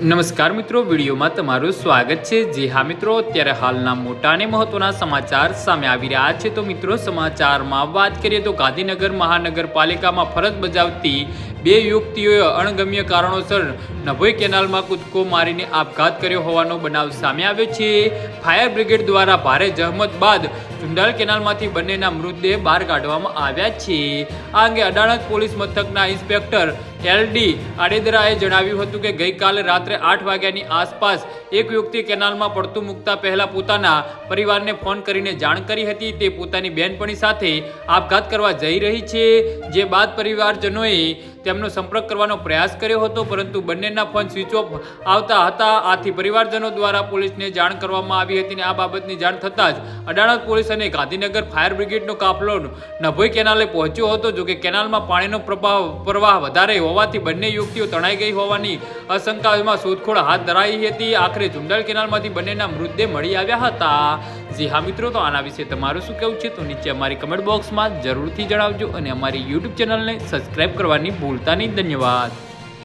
નમસ્કાર મિત્રો, વિડીયોમાં તમારું સ્વાગત છે। જે હા મિત્રો, અત્યારે હાલના મોટા અને મહત્વના સમાચાર સામે આવી રહ્યા છે। તો મિત્રો, સમાચારમાં વાત કરીએ તો ગાંધીનગર મહાનગરપાલિકામાં ફરજ બજાવતી બે યુવતીઓએ અણગમ્ય કારણોસર નભોઈ કેનાલમાં કૂદકો મારીને આપઘાત કર્યો હોવાનો બનાવ સામે આવ્યો છે। ફાયર બ્રિગેડ દ્વારા ભારે જહેમત બાદ ચુંડાલ કેનાલમાંથી બંનેના મૃતદેહ બહાર કાઢવામાં આવ્યા છે। આ અંગે અડાલજ પોલીસ મથકના ઇન્સ્પેક્ટર એલડી આડેદરાએ જણાવ્યું હતું કે ગઈકાલે રાત્રે 8 વાગ્યાની આસપાસ એક વ્યક્તિ કેનાલમાં પડતું મૂકતા પહેલા પોતાના પરિવારને ફોન કરીને જાણ કરી હતી। તે પોતાની બહેનપણી સાથે આપઘાત કરવા જઈ રહી છે, જે બાદ પરિવારજનોએ તેમનો સંપર્ક કરવાનો પ્રયાસ કર્યો હતો, પરંતુ બંનેના ફોન સ્વિચ ઓફ આવતા હતા। આથી પરિવારજનો દ્વારા પોલીસને જાણ કરવામાં આવી હતી અને આ બાબતની જાણ થતાં જ અડાલજ પોલીસ અને ગાંધીનગર ફાયર બ્રિગેડનો કાફલો નભોઈ કેનાલે પહોંચ્યો હતો। જોકે કેનાલમાં પાણીનો પ્રવાહ વધારે હોવાથી બંને યુવતીઓ તણાઈ ગઈ હોવાની આશંકામાં શોધખોળ હાથ ધરાઈ હતી। આખરે ચુંડાલ કેનાલમાંથી બંનેના મૃતદેહ મળી આવ્યા હતા। જી હા મિત્રો, તો આના વિશે તમારું શું કહેવું છે તો નીચે અમારી કમેન્ટ બોક્સમાં જરૂરથી જણાવજો અને અમારી યુટ્યુબ ચેનલને સબસ્ક્રાઈબ કરવાની ભૂલતા નહીં। ધન્યવાદ।